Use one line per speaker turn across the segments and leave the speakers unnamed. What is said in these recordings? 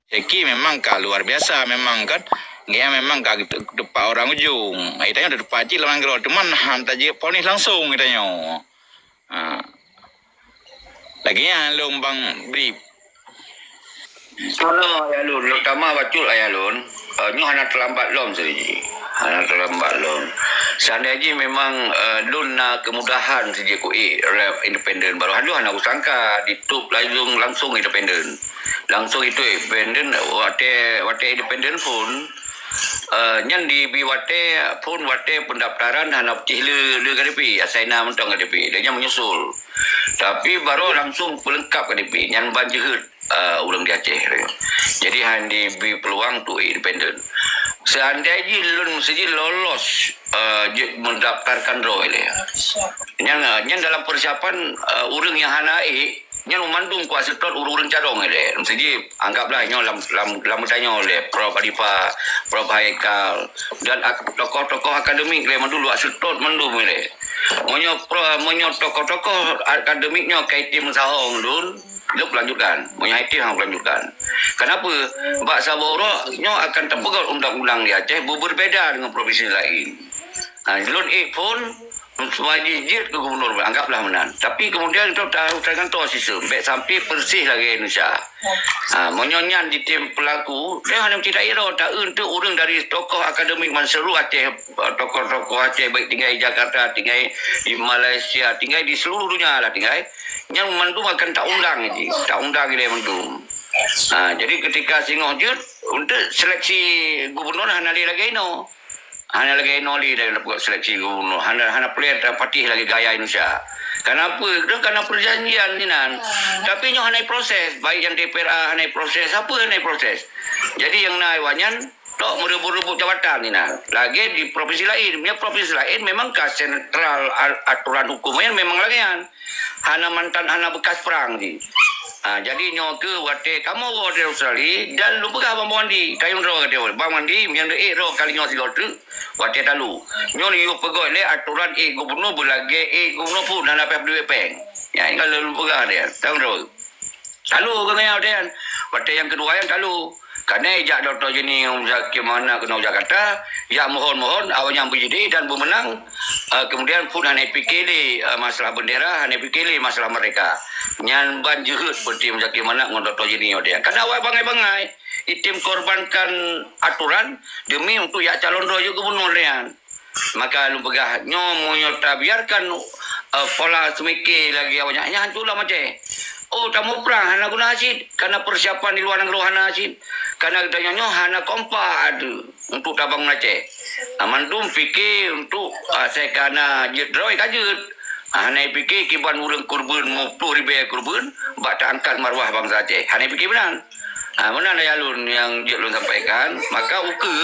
Eki memang kah luar biasa memang kan. Dia memang kah depan orang ujung. Itanya udah depan cil orang gerak cuman hantar je ponis langsung itanya. Lagi ya lom bang brief.
Kalau ya lun, terutama bacul ya lun, nyo hana terlambat lom saja. Hana terlambat lom. Seandainya memang lun na kemudahan saja kui rep independen baru handu hana usangka ditutup langsung independen. Langsung itu independen wate independen pun nyan di biwate pun wate pendaftaran hana cihlu le kadipi asaina mentong kadipi dia menyusul. Tapi baru langsung pelengkap kadipi nyan banjehut ulang di Aceh. Jadi hanya di peluang tu independen. Seandainya lun saja lolos mendaftarkan roh ini. Yang dalam persiapan urang yang hanai yang memandung kuasa tot urang cadong ini. Saja anggaplah yang lam tanya oleh Prof Adifa, Prof Haikal dan tokoh-tokoh akademik le mandulu asetot mandum ini. Monyo tokoh-tokoh akademiknya kaitim sahong dun. Lep lanjutkan, menyaiti hang lanjutkan. Kenapa? Bak Saboro nyo akan terpegat undang-undang di Aceh berbeda dengan provinsi lain. Lun pun wajib ke gubernur anggaplah menang. Tapi kemudian itu tahu tergantung sistem. Baik sampai bersih lagi Indonesia. Menyonyan di tim pelaku, dia hanya tidak ira tak untuk orang dari tokoh akademik Manseru Aceh, tokoh-tokoh Aceh baik tinggal di Jakarta, tinggal di Malaysia, tinggal di seluruh dunia lah tinggal. Yang mandum akan tak undang ini, tak undang dia mandum. Jadi ketika singoh jut untuk seleksi gubernur hana dia lagi no. Hana lagi no li dari buat seleksi gubernur. Hana player patih lagi gaya Indonesia. Kenapa? Kerana perjanjian ni nan. Tapi nyo hana proses, baik yang DPRA hana proses, apa hana proses. Jadi yang naik wanyan tok merebut-rebut jabatan ni nan. Lagi di provinsi lain, punya provinsi lain memang ka sentral aturan hukumnya memang lagi kan. Hana mantan hana bekas perang ni. Jadi nyo ke wate kamu wate Australia dan lupa kah bang mandi tayung ro dia bang mandi yang ro kali nyo sigot wate talu nyo yu pegoi le aturan gubernur bulage gubernur pun dan apa duit peng ya kalau lupa kah dia tayung ro talu kena dia wate yang kedua yang talu karena ijak Dr. Jenny Zaki mana kena Jakarta ya mohon awalnya berjadi dan bermenang kemudian pun hanya fikir masalah bendera hanya fikir masalah mereka nyan banjehut seperti Zaki mana dengan Dr. Jenny dia karena awal bangai-bangai itim korbankan aturan demi untuk ya calon rojo gubernur dia maka lu pegah nyo biarkan pola semikir lagi awalnya hantulah macam tamu perang hana guna hasil karena persiapan di luar negeri hana hasil karena kita nyo hana kompa ada untuk tabang Aceh. Amandum fikir untuk saya kana jedroi kajut. Hana fikir kiban urang kurban 50,000 kurban bak tak angkat marwah bangsa Aceh. Hana fikir benar. Mana ada alun yang jelun sampaikan, maka uke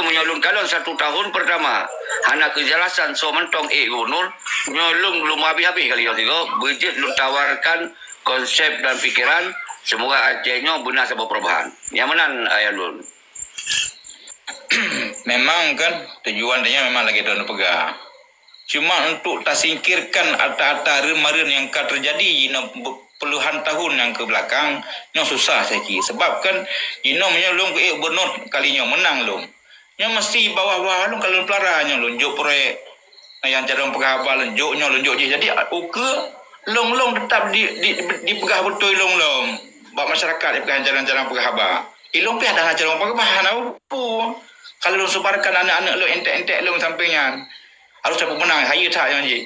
menyalun kalon 1 tahun pertama. Hana kejelasan so mentong gubernur nyolong belum habis-habis kali itu budget lu tawarkan konsep dan pikiran semoga Acehnya benar sebuah perubahan. Yang mana Ayalun?
Memang kan tujuan dia memang lagi dalam pegang. Cuma untuk tak singkirkan ata-ata remarin yang akan terjadi puluhan tahun yang ke belakang, yang susah sekali. Sebab kan ino menyelung ke gubernur kalinya menang lum. Yang mesti bawah-bawah lum kalau pelaranya lum juk proyek yang cadang pegawai lunjuknya lunjuk je. Jadi uke long tetap di pegah betul long buat masyarakat di pegah jalan-jalan pegah. Ilong pi ada jalan pegah apa? Kalau lu sebarkan anak-anak lu entek-entek lu sampingan. Harus dapat menang hayu tak yang ji.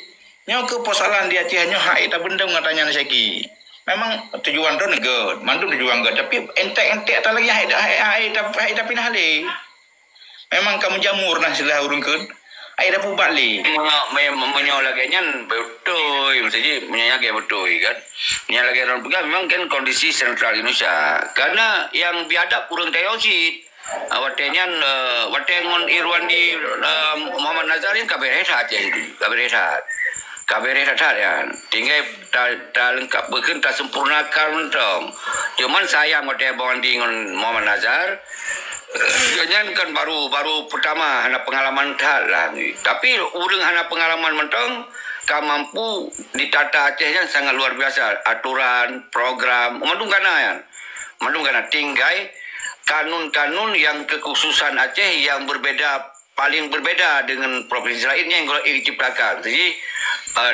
Nyo ke persoalan dia Aceh nyo hak tak benda ngatanya segi. Memang tujuan tu negod, mandu tujuan negod tapi entek-entek tak lagi hak tak pindah le. Memang kamu jamur nah sila urung kun. Ai dah buat le.
Menyo lagi nyan betul, mesti menyayang betul kan. Yang lagi orang pegang memang kan kondisi sentral Indonesia. Karena yang biadab kurang teosit. Watenyan watengon Irwan di Muhammad Nazarin kabeh rehat ya itu. Kabeh rehat ya. Tinggal tak lengkap berken tak sempurnakan mentong. Cuman sayang wate bawan di Muhammad Nazar jangan kan baru pertama hana pengalaman tak lah. Tapi urang hana pengalaman mentong ka mampu ditata Aceh yang sangat luar biasa. Aturan, program, umandung kana ya. mandung kana tinggai kanun-kanun yang kekhususan Aceh yang berbeda, paling berbeda dengan provinsi lainnya yang diciptakan. Jadi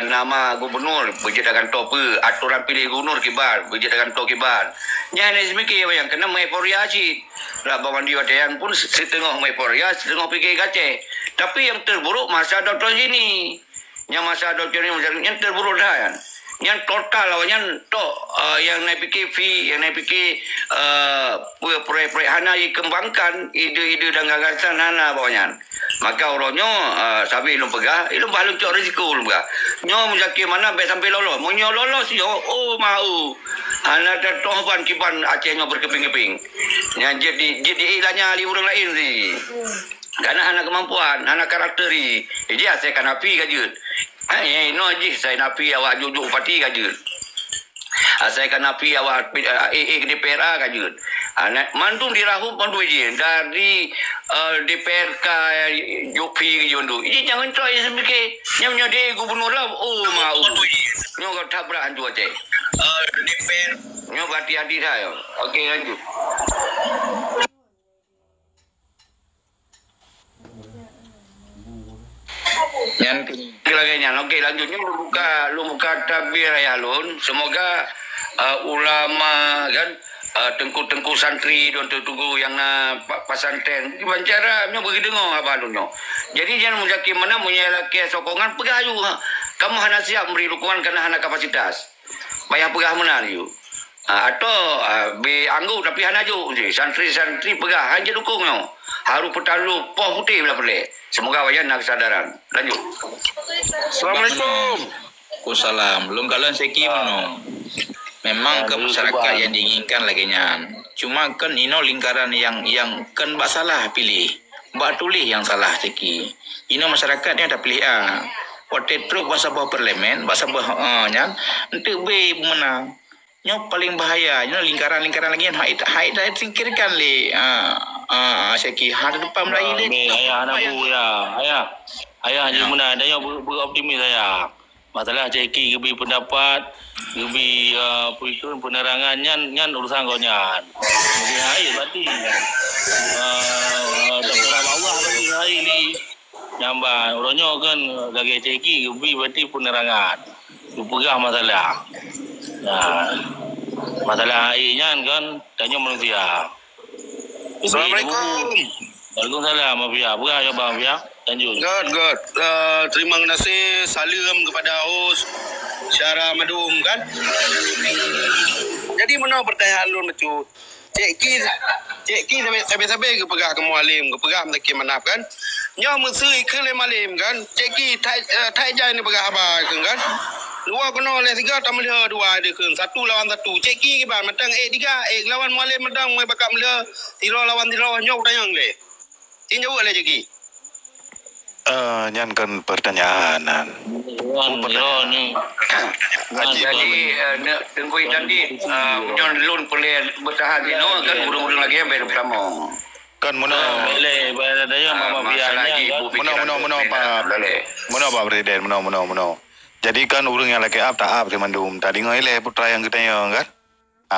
nama gubernur berjadakan tope, aturan pilih gubernur kibar berjadakan to kibar. Nya ni semiki yang kena mengeporia Aceh. Lah bawan diwadayan pun setengah mengeporia, setengah fikir Aceh. Tapi yang terburuk masa Dr. sini. Yang masa Dr. ini yang terburuk dah kan. Yang total lawannya yang naik fikir fee, yang naik fikir proyek-proyek hana dikembangkan, ide-ide dan gagasan hana bawahnya. Maka orangnya sabi ilmu pegah, ilmu balu cok risiko ilmu pegah. Nyo menjaki mana be sampai lolos. Mau nyo lolos yo, oh mau. Hana tertohban kiban Acehnya berkeping-keping. Yang jadi ilahnya ahli orang lain sih. Karena anak kemampuan, anak karakteri. Jadi saya kan api kajut. No je saya napi awak jujuk parti kajut. Saya kan napi awak DPRA kajut. Mantung dirahup mantu je dari DPRK Jopi kajut. Ini jangan try semike. Nyo dia gubernur lah. Oh mau. Nyo kau tabrak antu Aceh. DPR. Nyo hati-hati dah. Okey lanjut. Okey lanjutnya lu buka tabir ya Lun. Semoga ulama kan tengku-tengku santri dan tunggu yang pasantren bancara nyo bagi dengar apa lunyo. Jadi jangan menjaki mana punya laki sokongan pegayu. Kamu hanya siap memberi dukungan karena hanya kapasitas. Bayar pegah menar you. Atau be anggu tapi hanya ju santri-santri pegah hanya dukung nyo. Haru petalu poh putih bila pelik. Semoga wajan nak kesadaran. Lanjut.
Assalamualaikum.
Waalaikumsalam. Belum kalian seki mano. Memang ke masyarakat yang diinginkan lagi nyan. Cuma kan ino lingkaran yang kan bak salah pilih. Bak tulis yang salah seki. Ino masyarakat ni ada pilih A. Waktu truk bahasa bawah parlimen, bahasa bawah nyan. Untuk B menang. Nyo paling bahaya. Nyo lingkaran-lingkaran lagi yang haid dah singkirkan le. Seki hari depan Melayu ni.
Ayah nak bu ya. Ayah je mana ada yang beroptimis saya. Masalah ceki gebi pendapat, gebi puisun penerangan nyan urusan kau nyan. Mungkin hari berarti. Terserah Allah berarti hari ni. Nyamban orangnya kan lagi ceki gebi berarti penerangan. Dupegah masalah. Masalah air nyan kan tanya manusia.
Assalamualaikum.
Waalaikumsalam Mafia. Berah ya Bang Mafia. Lanjut.
Good. Terima kasih salam kepada host Syara Madum kan. Jadi mana pertanyaan lu tu? Cik Ki sampai ke pegah ke mualim, ke pegah tak manap kan. Nya mesti ke le malim kan. Cik Ki tai jai ni pegah apa kan. Dua kena oleh tiga tak melihat dua ada ke. Satu lawan satu. Cik Ki ke ban matang tiga lawan mualim matang mai bakal melihat tiro lawan tiro nyok tayang le. Tin jawab le Cik Ki.
Nyan kan pertanyaan.
Jadi tengku tadi nyon lun boleh bertahan ni kan urung-urung lagi yang baru pertama.
Kan muna
Boleh ada yang Mafia
lagi
muna Pak Presiden muna. Jadi kan urang yang lagi up tak up di Mandum. Tadi ngoi putra yang kita yang kan.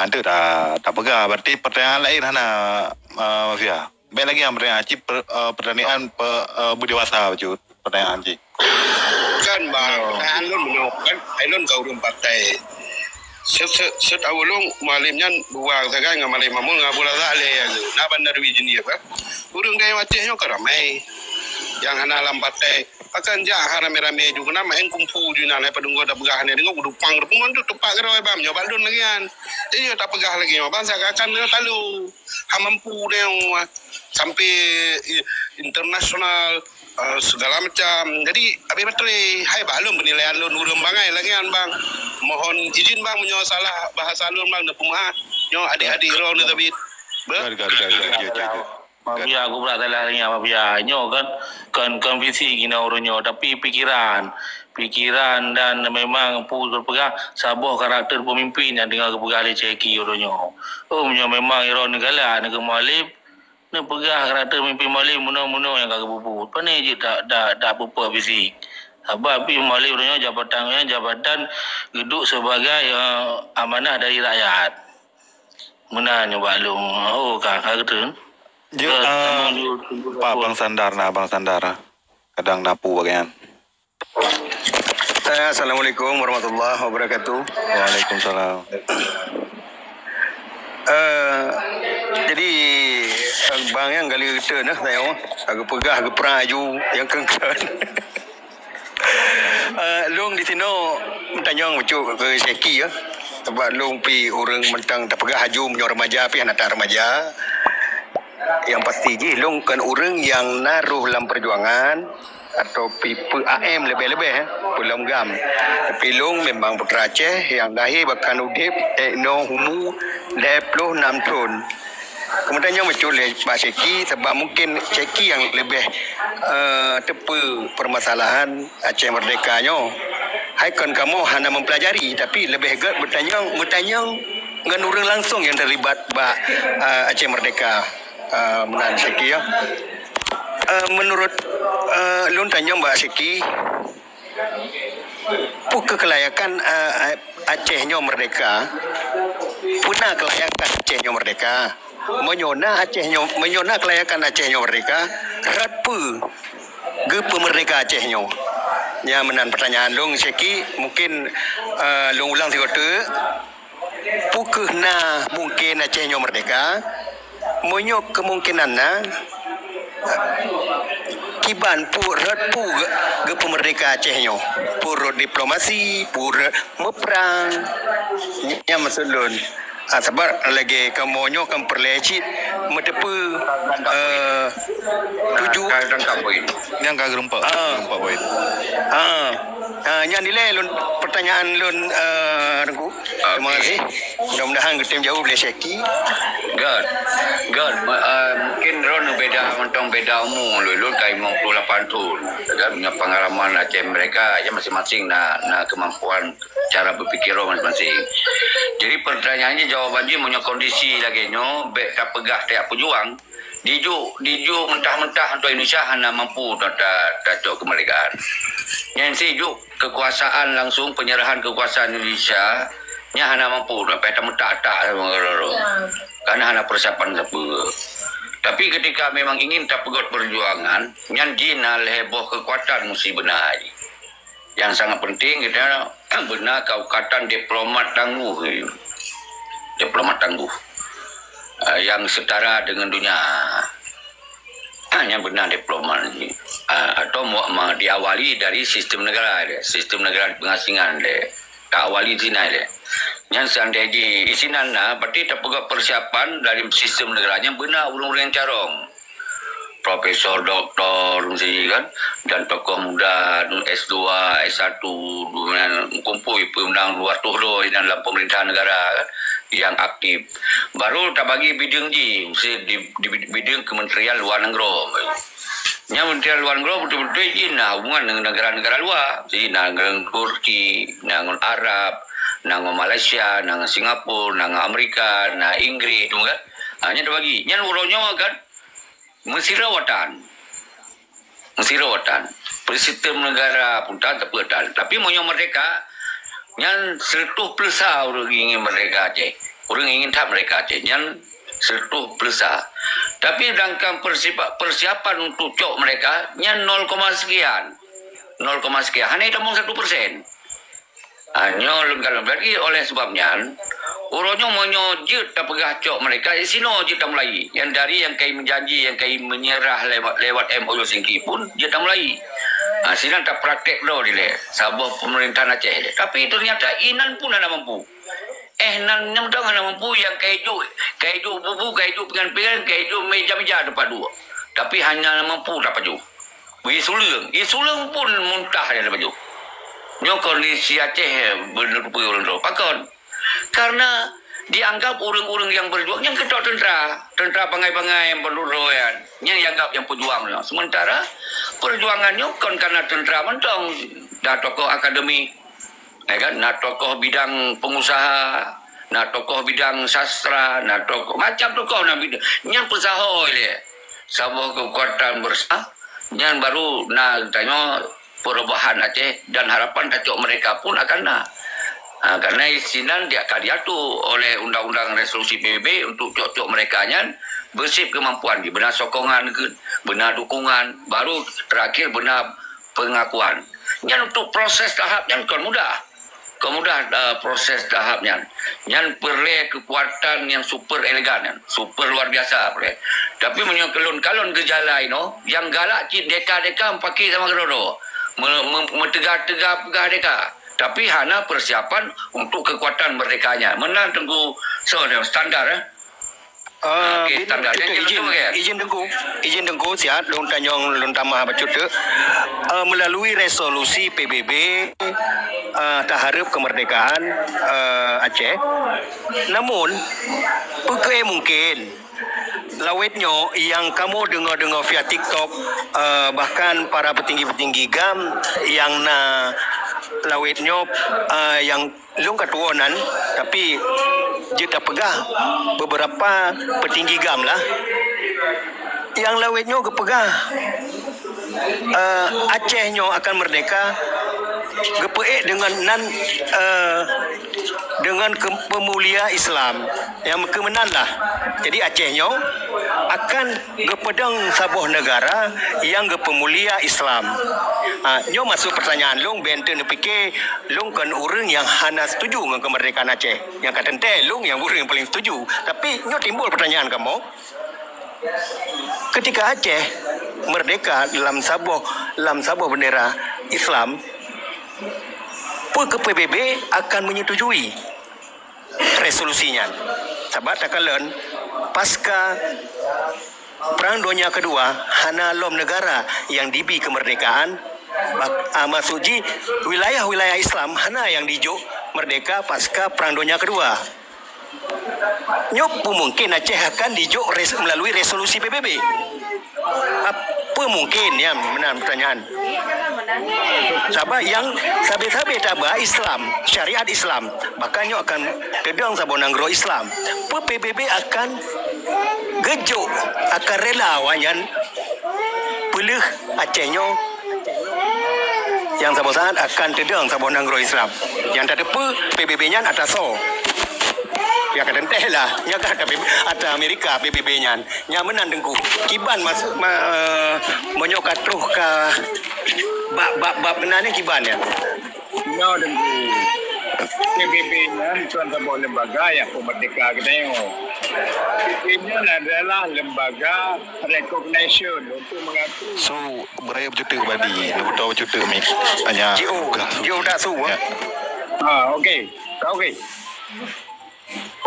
Itu tak pegah. Berarti pertanyaan lain hana Mafia. Baik lagi yang pertanyaan Cip pertanyaan berdewasa wujud pertanyaan Cip.
Kan bang, pertanyaan lu menok kan. Ailun kau urung partai. Setahu lu malimnya buang sekarang dengan malim mamun ngah bola tak le. Nak bandar wijini apa? Urung gaya Acehnya keramai. Yang hana alam partai. Akan jah rame-rame juga nama yang kumpu di nana padunggo dah pegah ni dengan udupang depungan tu tepak keroi bam nyo baldun lagi kan. Jadi tak pegah lagi nyo bangsa akan dia talu mampu dia sampai internasional segala macam. Jadi abi baterai hai balum penilaian lu urang bangai lagi kan bang. Mohon izin bang menyo salah bahasa lu bang nepumah nyo adik-adik ro ni tapi.
Mafia aku berat dalam hari Mafia nyo kan visi kena orangnya tapi pikiran dan memang berpegang sabuh karakter pemimpin yang dengar kepegah ceki orangnya. Nyo memang iro negara Malib ni pegah karakter pemimpin Malib muno yang kagak bubut. Pane je tak apa visi. Sebab Malib orangnya jabatan geduk sebagai amanah dari rakyat. Menanya balung. Oh, kakak tu.
Je Pak Bang Sandar kadang napu bagian.
Assalamualaikum warahmatullahi wabarakatuh.
Waalaikumsalam.
Jadi bang yang kali kita nah saya agak pegah agak peraju yang kengkan. Long di sini tanyang ucuk ke Seki ya. Sebab long pi orang mentang tak pegah haju menyor remaja pi anak remaja. Yang pasti je long kan orang yang naruh dalam perjuangan atau pipa AM lebih-lebih pulang gam. Tapi long memang putra Aceh yang lahir bahkan udip no humu 26 tahun. Kemudiannya muncul Pak Seki sebab mungkin Seki yang lebih tepa permasalahan Aceh Merdekanya. Hai kan kamu hanya mempelajari tapi lebih bertanya dengan orang langsung yang terlibat Aceh Merdeka. Menan Seki ya. Menurut Lun tanya Mbak Seki, pukul kelayakan Acehnya merdeka, punah kelayakan Acehnya merdeka, menyona kelayakan Acehnya merdeka, rapa ge pemerdeka Acehnya. Ya menan pertanyaan Lung Seki mungkin Lung ulang sikota, pukul na mungkin Acehnya merdeka, monyok kemungkinan na kiban purut ge pemerdeka Acehnya purut diplomasi purut meperang nya maksudun sebab lagi kamonyo kan perlecit metepe tuju
tangkap poin.
Yang kagak rempak poin.
Yang nilai lun pertanyaan lun Rengku. Terima kasih. Mudah-mudahan kita jauh boleh Seki.
God. Mungkin ron beda mentong beda umur lulun kai 58 tahun. Dan punya pengalaman Aceh mereka ya masing-masing na kemampuan cara berfikir masing-masing. Jadi pertanyaannya jawabannya punya kondisi lagi nyo tak pegah tak pejuang. Diju mentah-mentah untuk Indonesia hanya mampu tak kemerdekaan. Yang sejuk kekuasaan langsung penyerahan kekuasaan Indonesia nya hanya mampu sampai tak karena hanya persiapan apa. Tapi ketika memang ingin tak pegot perjuangan, nyan jinal heboh kekuatan mesti benar. Yang sangat penting kita benar kaukatan diplomat tangguh. Yang setara dengan dunia. Yang benar diplomat ini. Atau diawali dari sistem negara pengasingan dia. Tak awali zina dia. Yang seandainya isinan berarti tak pegang persiapan dari sistem negaranya benar urung-urung yang carong. Profesor, doktor, kan, dan tokoh muda S2, S1, kumpul pemenang luar tuhro dalam pemerintahan negara kan, yang aktif. Baru tak bagi bidang mesti di bidang Kementerian Luar Negeri. Yang Kementerian Luar Negeri betul-betul China hubungan dengan negara-negara luar. China dengan Turki, dengan Arab, dengan Malaysia, dengan Singapura, dengan Amerika, dengan Inggris tu kan. Hanya tak bagi. Yang urutnya kan Mesir rawatan. Sistem negara pun tak bertal. Tapi monya mereka yang 100% orang ingin merdeka Aceh. Orang ingin tak merdeka Aceh. Yang 100%. Tapi dalam persiapan untuk cok mereka yang 0, sekian. Hanya itu 1%. Hanya kalau berarti oleh sebabnya urutnya menyojut tak pegah cok mereka sino je tak mulai. Yang dari yang kai menjanji, yang kai menyerah lewat MOU Singki pun je tak mulai. Sinan tak praktek dah dia. Sabah pemerintahan Aceh. Tapi ternyata inan pun ada mampu. Nan yang dah ada mampu yang keju bubu, keju pengan-pengan, keju meja-meja dapat dua. Tapi hanya mampu dapat ju. Isulung pun muntah dia dapat ju. Nyo kondisi Aceh benar-benar orang pakon. Karena dianggap orang-orang yang berjuang yang ketua tentera pangai-pangai yang berluruan yang dianggap yang pejuang. Sementara perjuangannya karena tentera mentong dah tokoh akademik, kan, nah tokoh bidang pengusaha, nah tokoh bidang sastra, nah tokoh macam tokoh nah bidang yang pesaho dia sebuah kekuatan bersah yang baru nah tanya perubahan Aceh dan harapan tacok mereka pun akan Karena isinan dia akan diatur oleh undang-undang resolusi PBB untuk cocok mereka bersih kemampuan di benar sokongan, benar dukungan, baru terakhir benar pengakuan. Yang untuk proses tahapnya kan mudah. Kemudian proses tahapnya yang perlu kekuatan yang super elegan, super luar biasa perlu. Tapi menyokalon-kalon gejala yang galak deka-deka pakai sama gerodo, mentegak-tegak pegah deka. Tapi hana persiapan untuk kekuatan merdekanya. Menang tunggu standar standarnya
izin dengku sihat long tanyong long tamah bacut melalui resolusi PBB taharap kemerdekaan Aceh. Namun mungkin lawetnya yang kamu dengar via TikTok, bahkan para petinggi-petinggi GAM yang lawetnya yang long katuanan, tapi kita pegah beberapa petinggi GAM lah yang lawetnya kepegah Acehnya akan merdeka gepeek dengan pemulia Islam yang kemenan lah. Jadi Acehnya akan gepedang sabuah negara yang gepemulia Islam. Nyo masuk pertanyaan long benten fikir long kan orang yang hana setuju dengan kemerdekaan Aceh. Yang kata long yang orang yang paling setuju. Tapi nyo timbul pertanyaan kamu. Ketika Aceh merdeka dalam sabuah bendera Islam, PBB akan menyetujui resolusinya. Sahabat takalan pasca Perang Dunia Kedua, hana lom negara yang dibi kemerdekaan, maksudnya wilayah-wilayah Islam hana yang dijo merdeka pasca Perang Dunia Kedua. Nyop mungkin Aceh akan dijo melalui resolusi PBB. Apa mungkin ya benar pertanyaan. Sabah yang sabe-sabe tabah Islam, syariat Islam, makanya akan kedang sabonanggro Islam. PBB akan gejuk, akan rela wanyan pelih Acehnya yang sabon saat akan kedang sabonanggro Islam. Yang tak ada PBB-nya atas ya kata teh lah, nya kata Amerika PBB-nya, nya menan dengku. Kiban masuk menyokat truh ke bab kenanya kiban ya.
No dengku. PBB-nya itu adalah lembaga yang merdeka kita yang. Ini adalah lembaga recognition untuk mengaku.
So beraya berjuta badi, betul berjuta mi. Hanya
Gio dah su.
Okey.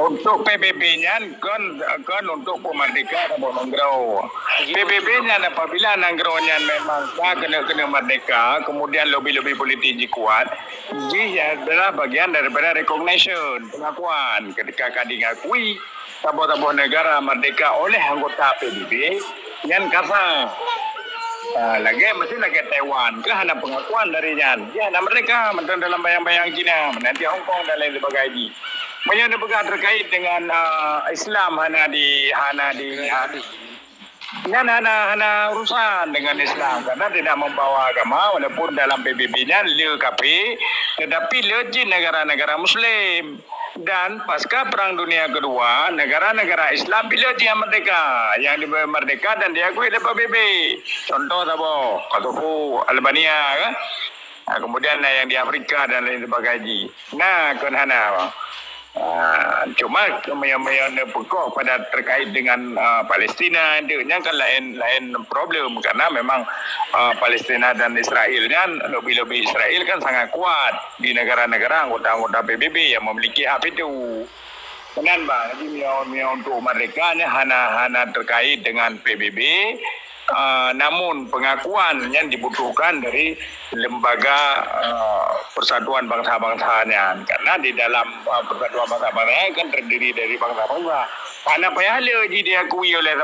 Untuk PBB-nya kan untuk pemerdeka atau nanggro. PBB-nya apabila nanggro-nya memang kena merdeka, kemudian lobby politik kuat, dia adalah bagian daripada recognition, pengakuan. Ketika kadi ngakui tabuh-tabuh negara merdeka oleh anggota PBB, yang kata lagi Taiwan, ke hana pengakuan darinya. Dia hana merdeka, menteri dalam bayang-bayang Cina, nanti Hong Kong dan lain sebagainya. Banyak negara terkait dengan Islam hana di urusan dengan Islam karena tidak membawa agama walaupun dalam PBB-nya LKP tetapi legit negara-negara Muslim. Dan pasca Perang Dunia Kedua, negara-negara Islam bila dia merdeka, yang merdeka dan diakui oleh PBB. Contoh tabo, Kosovo, Albania, kan? Kemudian yang di Afrika dan lain sebagainya. Nah, kenapa? Cuma yang pokok pada terkait dengan Palestina itu kan lain problem karena memang Palestina dan Israel kan lobby Israel kan sangat kuat di negara-negara anggota PBB yang memiliki hak itu. Kenan bang, jadi untuk mereka ni hana terkait dengan PBB. Namun pengakuan yang dibutuhkan dari lembaga persatuan bangsa-bangsanya karena di dalam persatuan bangsa-bangsa kan terdiri dari bangsa-bangsa. Mana payahlah diakui oleh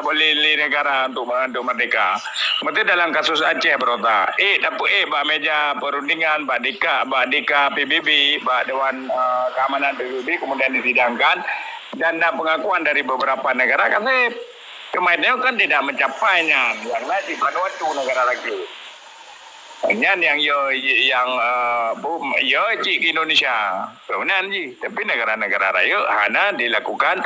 negara untuk merdeka. Mesti dalam kasus Aceh berota. Bak meja perundingan, bak deka PBB, bak Dewan Keamanan PBB kemudian disidangkan dan pengakuan dari beberapa negara kan kemainnya kan tidak mencapainya yang lain di Vanuatu negara lagi. Nyan yang cik Indonesia. Kemudian tapi negara-negara raya hanya dilakukan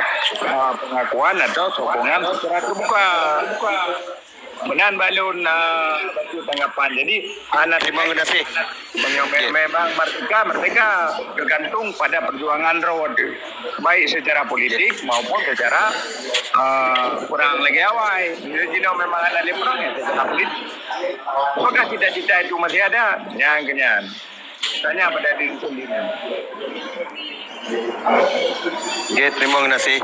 pengakuan atau sokongan secara terbuka. Menan balun batu tanggapan. Jadi anak
Terima kasih.
memang mereka tergantung pada perjuangan road, baik secara politik maupun secara kurang lagi awal. Jadi memang ada di perang ya secara politik. Apakah cita-cita itu masih ada? Kenyan. Tanya pada diri sendiri.
Okay, terima kasih.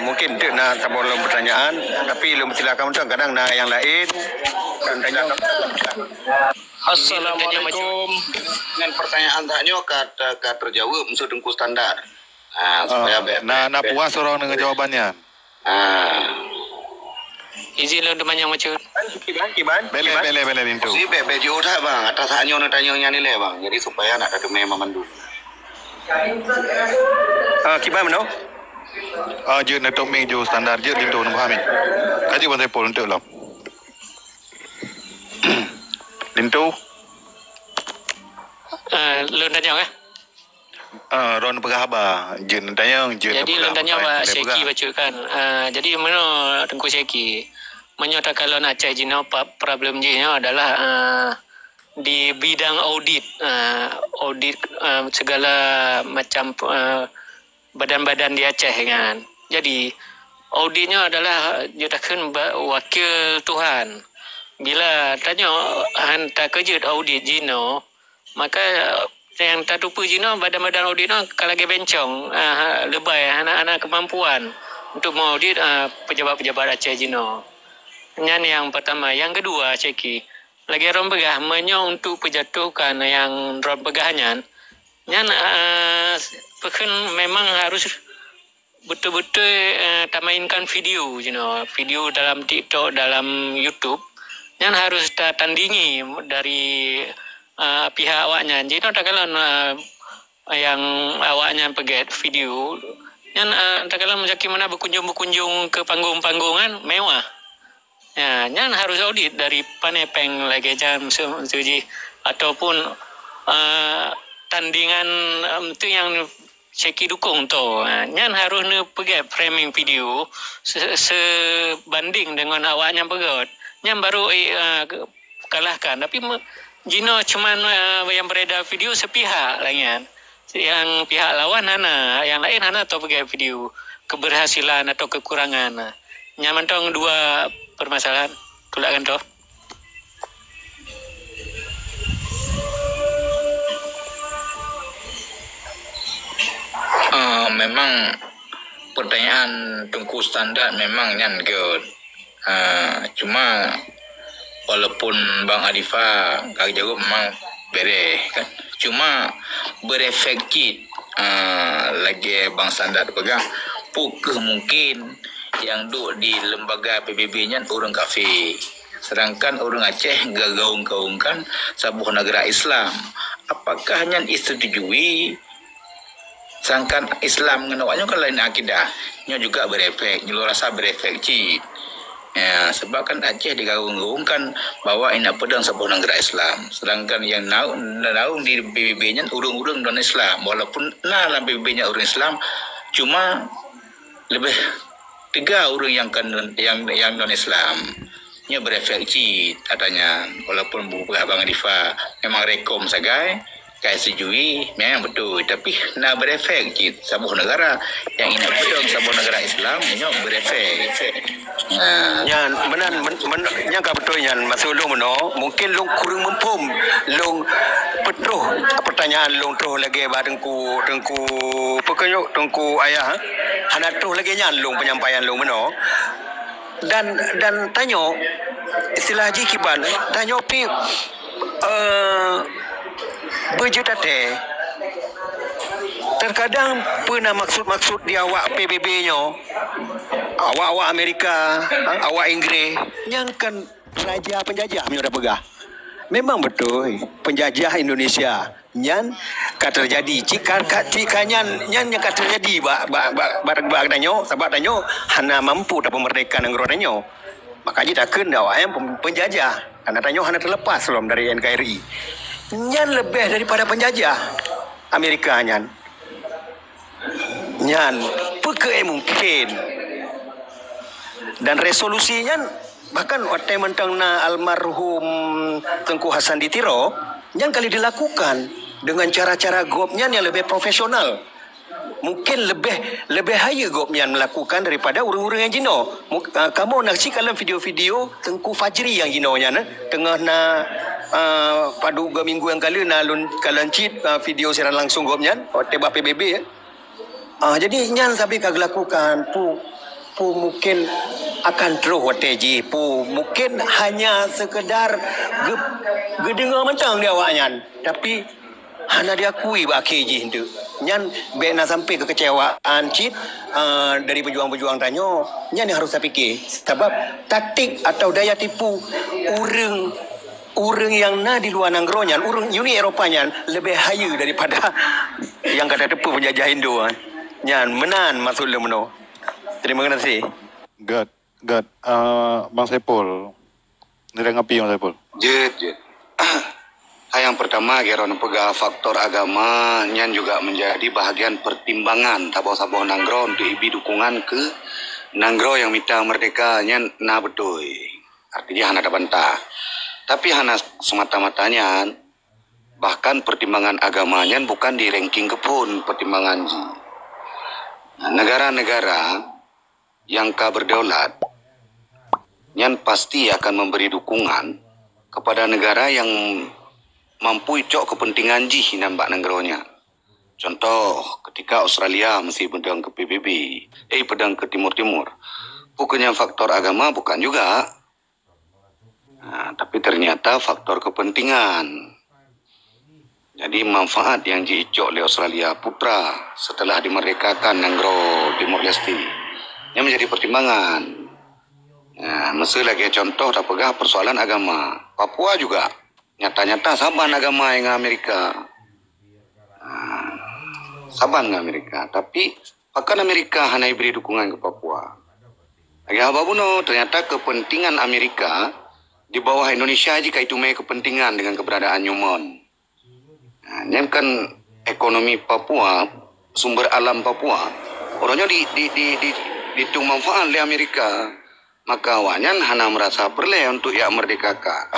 Mungkin dia nak tambah pertanyaan, tapi lu silakan untuk kadang nak yang lain. Dan tanya.
Assalamualaikum. Dengan pertanyaan tanya kata terjawab musuh Tengku Standar. Supaya
nak puas orang dengan jawabannya.
Izin lu deman yang macam.
Kiban.
Bele lintu.
si bebe jodoh bang. Atas tanya nak tanya nilai bang. Jadi supaya nak ada memang mandu.
Kiban mana?
Je nak toming jo standar je lintu nak fahami. Kaji pun saya pol untuk lah. Lintu.
Lu tanya ke?
Ron pegahaba je nak tanya je.
Jadi lu tanya Pak Syeki baca kan. Jadi mana Tengku Syeki? Menyata kalau nak cari jino problem jino adalah di bidang audit, audit segala macam badan-badan di Aceh kan. Jadi auditnya adalah jutakan wakil Tuhan. Bila tanya hantar kerja audit jino, maka yang tak lupa jino badan-badan audit no kalau lagi bencong lebay anak-anak kemampuan untuk mengaudit pejabat-pejabat Aceh jino. Yang pertama, yang kedua Ceki, lagi orang begah menyong untuk penjatuhkan yang orang begahnya. Bahkan memang harus betul-betul mainkan video, video dalam TikTok, dalam YouTube. Yang harus tandingi dari pihak awaknya. Jadi tak kalau yang awaknya pegat video, yang tak kalau macam mana berkunjung ke panggung-panggungan mewah. Ya, yang harus audit dari panepeng lagi jam suji ataupun tandingan itu yang Syeki dukung tu. Yang harus pergi framing video sebanding dengan awaknya pegot. Yang baru kalahkan. Tapi jino cuman yang beredar video sepihak lagi kan. Yang pihak lawan yang lain tu pergi video keberhasilan atau kekurangan. Nyaman tong dua permasalahan tulakan tu.
Memang pertanyaan Tengku Standar memang yang good. Cuma walaupun Bang Arifa kaki jawab memang bere kan. Cuma berefek kit lagi Bang Standar pegang pukul mungkin yang duduk di lembaga PBB-nya orang kafir. Sedangkan orang Aceh gaung-gaungkan sebuah negara Islam. Apakah yang disetujui? Sedangkan Islam mengenawaknya kan lain akidah. Nya juga berefek. Nyo rasa berefek cik. Ya, sebab kan Aceh digaung-gaungkan bahwa ini pedang sebuah negara Islam. Sedangkan yang naung di PBB-nya urung-urung non-Islam. Walaupun dalam PBB-nya orang Islam, cuma lebih 3 orang yang non-Islam. Nya berefek cik katanya. Walaupun buku Abang Arifa memang rekom sagai, kaya sejui memang betul. Tapi nak berefek cik sebuah negara yang ini pedang sebuah negara Islam, nya berefek.
Yang benar yang betul yang masuk long no mungkin long kurang mempum long petroh pertanyaan long troh lagi tengku pokoknya tengku ayah hana troh lagi nyan long penyampaian long meno dan tanya istilah haji kiban tanya pi berjutate terkadang pernah maksud di awak PBB-nya awak Amerika, awak Inggeris yang kan raja penjajah menyudah pegah. Memang betul penjajah Indonesia nyan kata terjadi jika nyan yang kata terjadi bak danyo sebab danyo hana mampu dapat merdeka negara danyo. Makanya tak kena awak yang penjajah. Anak tanya hana terlepas belum dari NKRI. Nyan lebih daripada penjajah Amerika nyan. Nyan peke mungkin. Dan resolusinya bahkan waktu mentang na almarhum Tengku Hasan Ditiro yang kali dilakukan dengan cara-cara gopnya yang lebih profesional. Mungkin lebih haya gopnya melakukan daripada orang-orang yang jino. Kamu nak cik dalam video-video Tengku Fajri yang jino nya tengah na padu 2 minggu yang kali na lun kalancit video siaran langsung gopnya waktu PBB ya. Jadi nyan sampai kag lakukan pu mungkin akan terus wateji pu mungkin hanya sekedar gedengar mentang dia awaknya tapi hana diakui bakiji itu nyan bena sampai kekecewaan cit dari pejuang-pejuang tanyo nyan yang harus saya fikir sebab taktik atau daya tipu orang yang na di luar nanggronya orang Uni Eropanya lebih hayu daripada yang kata tepu penjajah Indo nyan menan masuk le meno. Terima kasih.
God. Bang Saipul. Nira ngapi Bang Saipul?
Jet. Yang pertama, geron pega faktor agama nyan juga menjadi bahagian pertimbangan tabau-sabau nanggro untuk ibi dukungan ke nanggro yang minta merdeka nyan na betul. Artinya hana ada bantah. Tapi hana semata-matanya bahkan pertimbangan agamanya bukan di ranking kepun pertimbangan ji. Negara-negara yang berdaulat yang pasti akan memberi dukungan kepada negara yang mampu icok kepentingan jih nampak negronya. Contoh ketika Australia mesti pedang ke PBB, pedang ke timur-timur. Bukannya faktor agama bukan juga. Tapi ternyata faktor kepentingan. Jadi manfaat yang diicok oleh Australia Putra setelah dimerdekakan negro Timor Leste yang menjadi pertimbangan. Mesti lagi contoh tak pegah persoalan agama. Papua juga nyata-nyata saban agama yang Amerika. Saban Amerika, tapi akan Amerika hanya beri dukungan ke Papua. Lagi apa pun ternyata kepentingan Amerika di bawah Indonesia jika itu mai kepentingan dengan keberadaan Newmont. Ini kan ekonomi Papua, sumber alam Papua, orangnya dihitung manfaat oleh Amerika, maka awaknya hanya merasa perlu untuk ia merdekakan.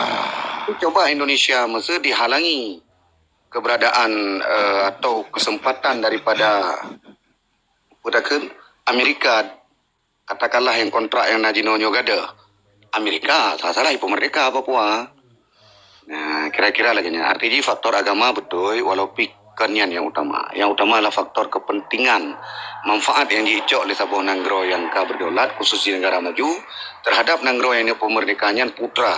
Coba Indonesia mesti dihalangi keberadaan atau kesempatan daripada Amerika, katakanlah yang kontrak yang najinonyo gada, Amerika salah ibu merdeka Papua. Nah, kira-kira lagi artinya faktor agama betul walaupun yang utama. Yang utama adalah faktor kepentingan manfaat yang diicok oleh sebuah nanggro yang berdaulat khususnya negara maju terhadap nanggro yang pemerdekaannya putra.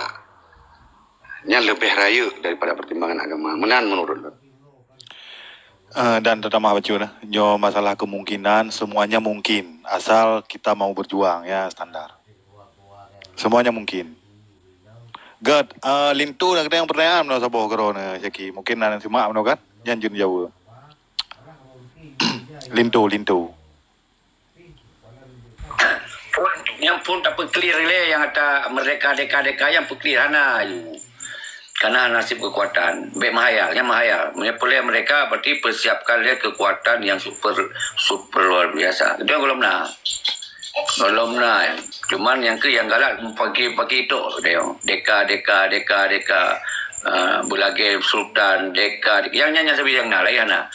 Yang lebih raya daripada pertimbangan agama. Menan menurut lo.
Dan terutama baju nyo masalah kemungkinan semuanya mungkin asal kita mau berjuang ya standar. Semuanya mungkin. God, lintu nak yang pertanyaan no saboh corona Jaki. Mungkin nanti simak no kan? Janjun jauh. lintu.
Yang pun tak clear le yang ada mereka deka yang pun clear hana karena nasib kekuatan. Baik mahayal. Menyepulih mereka berarti persiapkan dia kekuatan yang super luar biasa. Itu yang belum nak. Cuman yang galak pagi itu deka Bulage Sultan deka yang nyanyi sebi yang nalai ana.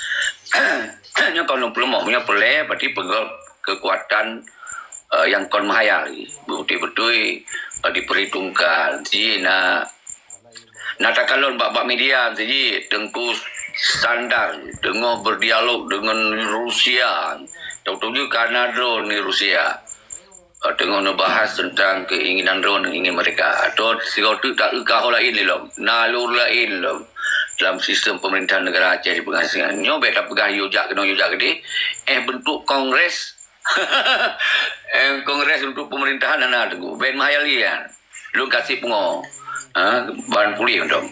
Yang kalau belum mau punya boleh berarti pegol kekuatan yang kon mahayal betul diperhitungkan si natakalon bab media jadi Tengku standar dengan berdialog dengan Rusia tahu-tahu Kanada ni Rusia dengan membahas tentang keinginan drone yang ingin mereka atau sesuatu tak kau lain lom nalur lain lom dalam sistem pemerintahan negara Aceh di pengasingan nyo beta pegah yujak gede bentuk kongres kongres untuk pemerintahan ana tunggu ben mahayalian lu kasih pungo bahan pulih dong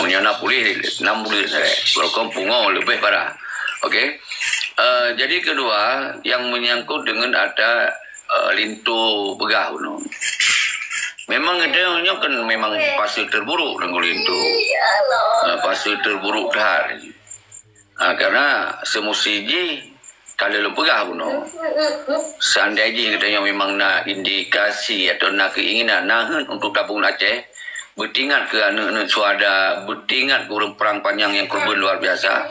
menyana pulih 6 bulan saya kalau pungo lebih parah. Okey. Jadi kedua yang menyangkut dengan ada lintu pegah Memang dia kan memang fase terburuk dengan itu. Fase terburuk dah. Karena semusiji kalau lu pegah puno. Seandainya kita memang nak indikasi atau nak keinginan nahan untuk tabung Aceh, bertingat ke anak-anak suada, bertingat ke orang perang panjang yang korban luar biasa.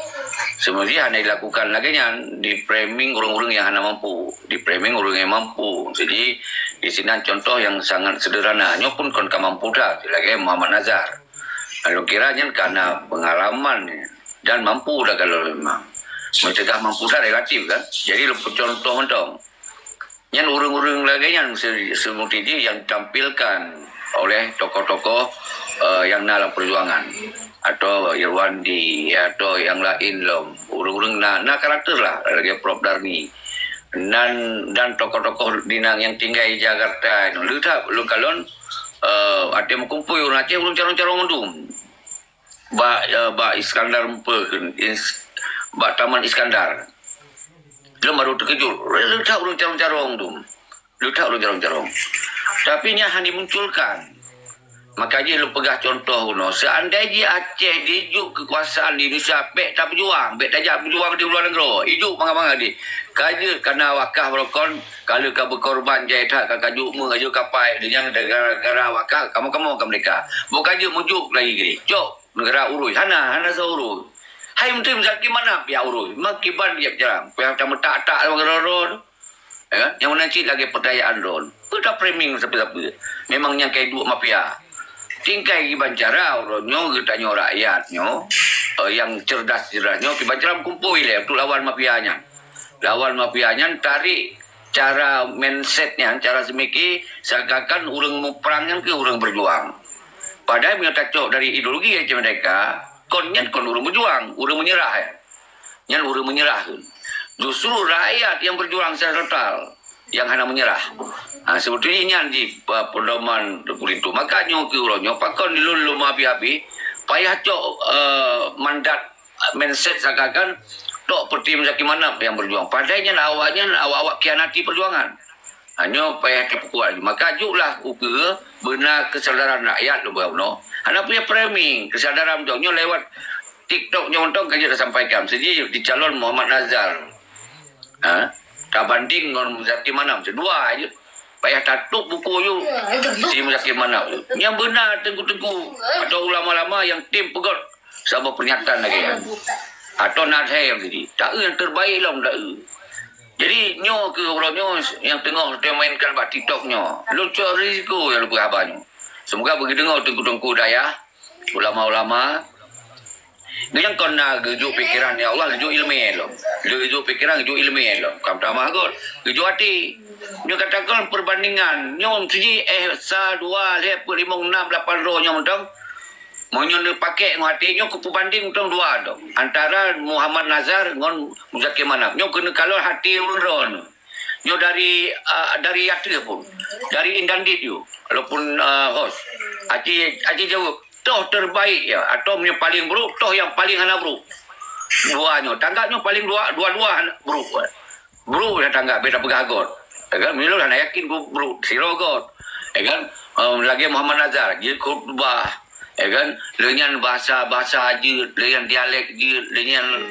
Semestinya hanya dilakukan lagi di framing orang-orang yang hanya mampu, di framing orang yang mampu. Jadi di sini contoh yang sangat sederhana, pun kon mampu dah, lagi Muhammad Nazar. Kalau kiranya karena pengalaman dan mampu dah kalau memang mencegah mampu dah relatif kan. Jadi lepas contoh mentong, yang orang-orang lagi yang seperti yang ditampilkan oleh tokoh-tokoh yang dalam perjuangan atau Irwandi atau yang lain lom urung-urung na karakter lah lagi Prof Darni dan tokoh-tokoh dinang yang tinggal di Jakarta lu tak lu kalon ada kumpul orang Aceh urung carong-carong mendum ba Iskandar ba Taman Iskandar lu baru terkejut lu tak urung carong-carong dum lu tak urung carong-carong tapi nya hanya dimunculkan. Makanya lu pegah contoh no. Seandainya Aceh dijuk kekuasaan di Indonesia, bek tak berjuang, bek tak berjuang di luar negeri. Ijuk mangga-mangga di. Kaja kena wakah berkon, kalau kau berkorban jaya tak kajuk mengajuk kapai dengan negara wakah, kamu ke mereka. Bukan je mujuk lagi gini. Cok negara urus, hana seurus. Hai menteri mesti mana pihak urus? Makiban dia berjalan. Pihak tak tak negara yang mana cik lagi percayaan ron. Sudah framing siapa-siapa. Memangnya kayak dua mafia. Tingkai Kibancara orangnya getanya rakyatnya yang cerdas-cerdasnya Kibancara kumpul untuk lawan mafianya. Lawan mafianya tarik cara mindsetnya, cara semiki seakan orang mau perangnya ke orang berjuang. Padahal mereka cocok dari ideologi yang mereka kon orang berjuang, orang menyerah ya. Yang orang menyerah. Justru rakyat yang berjuang secara total yang hanya menyerah. Sebetulnya di pedoman itu makanya kiuronyo pakon di lulu api-api payah cok mandat mindset sakakan tok perti mesti mana yang berjuang. Padahal awaknya awak kianati perjuangan. Hanya payah kepukuan. Maka julah ukur benar kesadaran rakyat lo no. Hanya punya framing kesadaran jauhnya lewat TikTok nyontong kaje dah sampaikan. Jadi di calon Muhammad Nazar. Tak banding dengan Muzaki Manam dua aja payah tatuk buku you si Muzaki Manam yang benar tengku-tengku atau ulama-ulama yang tim pegot sama pernyataan lagi atau nadhe yang jadi tak yang terbaik lah tak jadi nyo ke orangnya yang tengok dia mainkan bak TikToknya lucu risiko yang lebih abahnya semoga bagi dengar tengku-tengku daya ulama-ulama yang kena gejuk pikiran ya Allah gejuk ilmiah lo gejuk pikiran gejuk ilmiah lo kamu tak mahu gejuk hati dia katakan perbandingan nyom siji sa 2 5 6 8 roh nyom dong mau nyon pakai hati nyom kupanding dong dua dong antara Muhammad Nazar dengan Muzaki Manap nyom kena kalau hati urun nyom dari hati pun dari Indandit you walaupun host aci jawab toh terbaik ya atau yang paling buruk toh yang paling hana buruk duanya tangganya paling dua-dua buruk ya tangga beda pegagot kan milu hana yakin buruk sirogot kan lagi Muhammad Nazar dia khutbah kan lengan bahasa aja lengan dialek dia lengan